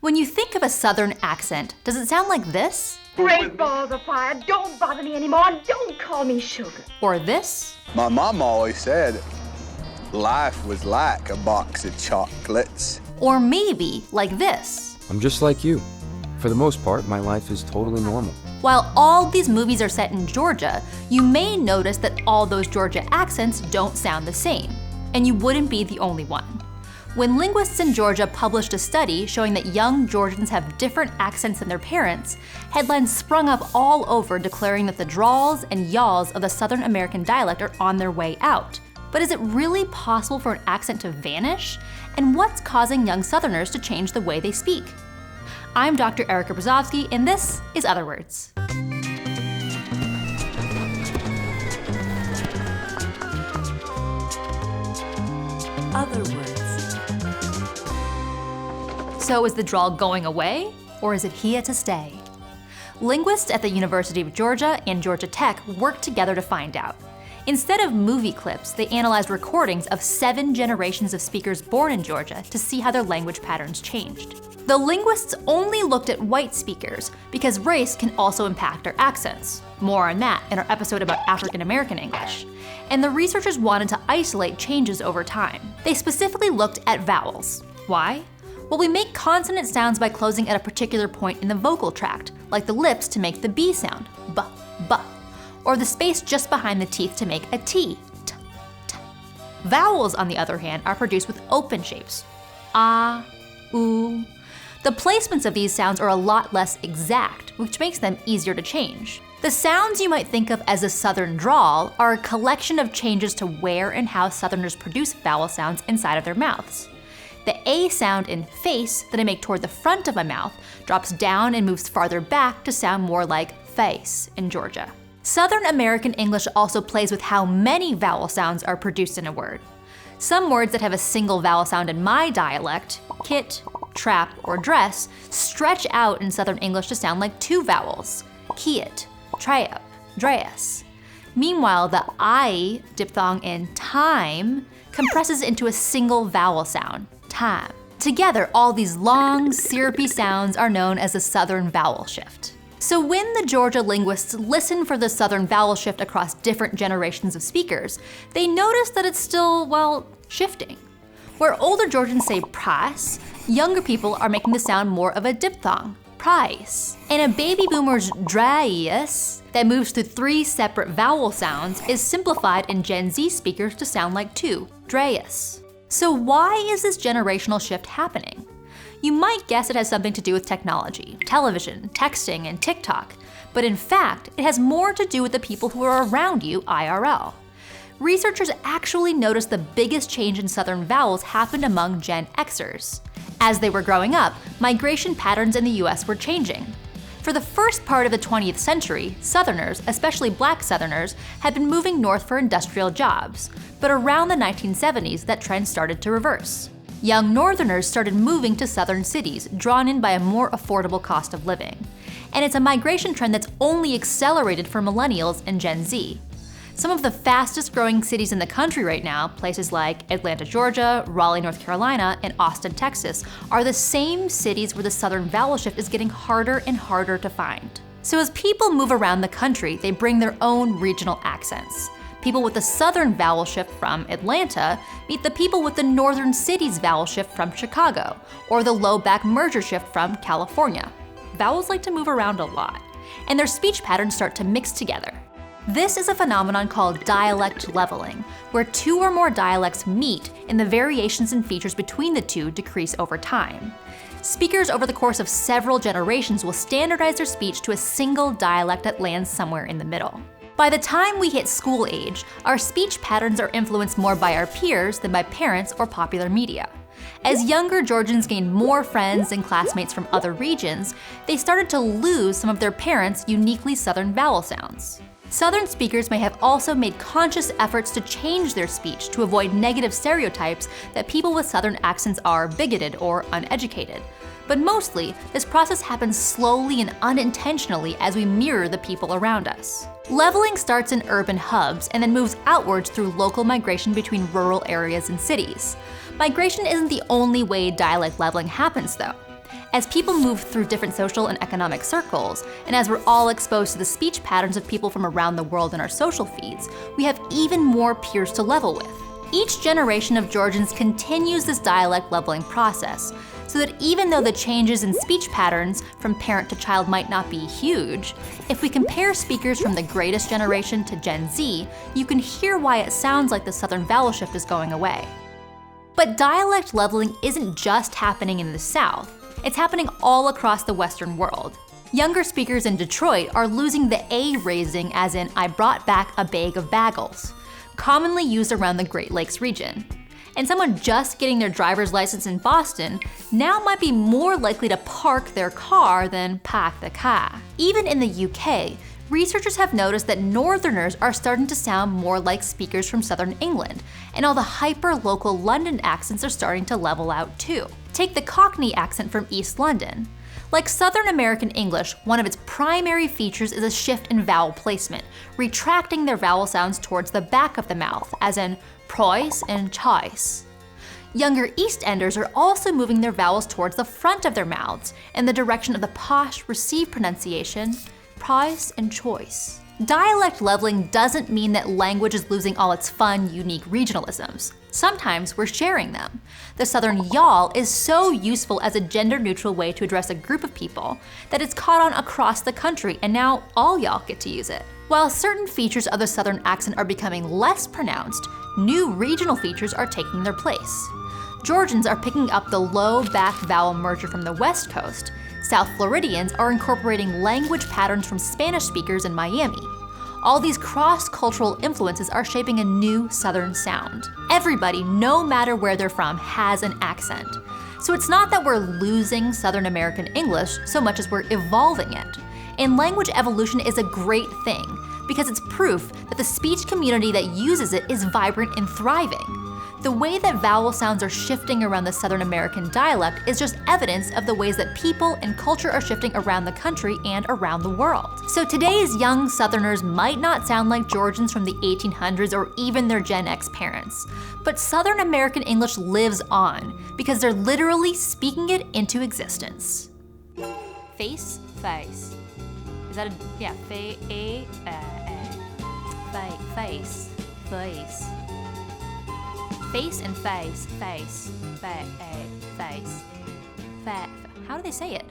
When you think of a Southern accent, does it sound like this? Great balls of fire, don't bother me anymore, and don't call me sugar. Or this? My mom always said life was like a box of chocolates. Or maybe like this? I'm just like you. For the most part, my life is totally normal. While all these movies are set in Georgia, you may notice that all those Georgia accents don't sound the same. And you wouldn't be the only one. When linguists in Georgia published a study showing that young Georgians have different accents than their parents, headlines sprung up all over declaring that the drawls and yaws of the Southern American dialect are on their way out. But is it really possible for an accent to vanish? And what's causing young Southerners to change the way they speak? I'm Dr. Erica Brozovsky, and this is Otherwords. Otherwords. So is the drawl going away, or is it here to stay? Linguists at the University of Georgia and Georgia Tech worked together to find out. Instead of movie clips, they analyzed recordings of 7 generations of speakers born in Georgia to see how their language patterns changed. The linguists only looked at white speakers because race can also impact their accents. More on that in our episode about African American English. And the researchers wanted to isolate changes over time. They specifically looked at vowels. Why? Well, we make consonant sounds by closing at a particular point in the vocal tract, like the lips to make the B sound, b, b, or the space just behind the teeth to make a T, t, t. Vowels, on the other hand, are produced with open shapes, ah, oo. The placements of these sounds are a lot less exact, which makes them easier to change. The sounds you might think of as a Southern drawl are a collection of changes to where and how Southerners produce vowel sounds inside of their mouths. The A sound in face that I make toward the front of my mouth drops down and moves farther back to sound more like face in Georgia. Southern American English also plays with how many vowel sounds are produced in a word. Some words that have a single vowel sound in my dialect, kit, trap, or dress, stretch out in Southern English to sound like 2 vowels, kiet, trap, dress. Meanwhile, the I diphthong in time compresses into a single vowel sound, time. Together, all these long, syrupy sounds are known as a Southern vowel shift. So when the Georgia linguists listen for the Southern vowel shift across different generations of speakers, they notice that it's still, well, shifting. Where older Georgians say price, younger people are making the sound more of a diphthong, price. And a baby boomer's draius that moves through 3 separate vowel sounds is simplified in Gen Z speakers to sound like 2, draius. So why is this generational shift happening? You might guess it has something to do with technology, television, texting, and TikTok, but in fact, it has more to do with the people who are around you IRL. Researchers actually noticed the biggest change in Southern vowels happened among Gen Xers. As they were growing up, migration patterns in the US were changing. For the first part of the 20th century, Southerners, especially Black Southerners, had been moving north for industrial jobs, but around the 1970s, that trend started to reverse. Young Northerners started moving to Southern cities, drawn in by a more affordable cost of living. And it's a migration trend that's only accelerated for millennials and Gen Z. Some of the fastest growing cities in the country right now, places like Atlanta, Georgia, Raleigh, North Carolina, and Austin, Texas, are the same cities where the Southern vowel shift is getting harder and harder to find. So as people move around the country, they bring their own regional accents. People with the Southern vowel shift from Atlanta meet the people with the Northern cities vowel shift from Chicago, or the low back merger shift from California. Vowels like to move around a lot, and their speech patterns start to mix together. This is a phenomenon called dialect leveling, where 2 or more dialects meet and the variations in features between the 2 decrease over time. Speakers over the course of several generations will standardize their speech to a single dialect that lands somewhere in the middle. By the time we hit school age, our speech patterns are influenced more by our peers than by parents or popular media. As younger Georgians gained more friends and classmates from other regions, they started to lose some of their parents' uniquely Southern vowel sounds. Southern speakers may have also made conscious efforts to change their speech to avoid negative stereotypes that people with Southern accents are bigoted or uneducated. But mostly, this process happens slowly and unintentionally as we mirror the people around us. Leveling starts in urban hubs and then moves outwards through local migration between rural areas and cities. Migration isn't the only way dialect leveling happens, though. As people move through different social and economic circles, and as we're all exposed to the speech patterns of people from around the world in our social feeds, we have even more peers to level with. Each generation of Georgians continues this dialect leveling process, so that even though the changes in speech patterns from parent to child might not be huge, if we compare speakers from the greatest generation to Gen Z, you can hear why it sounds like the Southern vowel shift is going away. But dialect leveling isn't just happening in the South, it's happening all across the Western world. Younger speakers in Detroit are losing the A raising, as in I brought back a bag of bagels, commonly used around the Great Lakes region. And someone just getting their driver's license in Boston now might be more likely to park their car than park the car. Even in the UK, researchers have noticed that Northerners are starting to sound more like speakers from Southern England, and all the hyper-local London accents are starting to level out too. Take the Cockney accent from East London. Like Southern American English, one of its primary features is a shift in vowel placement, retracting their vowel sounds towards the back of the mouth, as in prois and choice. Younger East Enders are also moving their vowels towards the front of their mouths, in the direction of the posh received pronunciation, price and choice. Dialect leveling doesn't mean that language is losing all its fun, unique regionalisms. Sometimes we're sharing them. The Southern y'all is so useful as a gender-neutral way to address a group of people that it's caught on across the country, and now all y'all get to use it. While certain features of the Southern accent are becoming less pronounced, new regional features are taking their place. Georgians are picking up the low back vowel merger from the West Coast. South Floridians are incorporating language patterns from Spanish speakers in Miami. All these cross-cultural influences are shaping a new Southern sound. Everybody, no matter where they're from, has an accent. So it's not that we're losing Southern American English so much as we're evolving it. And language evolution is a great thing, because it's proof that the speech community that uses it is vibrant and thriving. The way that vowel sounds are shifting around the Southern American dialect is just evidence of the ways that people and culture are shifting around the country and around the world. So today's young Southerners might not sound like Georgians from the 1800s or even their Gen X parents, but Southern American English lives on because they're literally speaking it into existence. Face, face. Is that a, yeah, face, face. Face and face, face, face. How do they say it?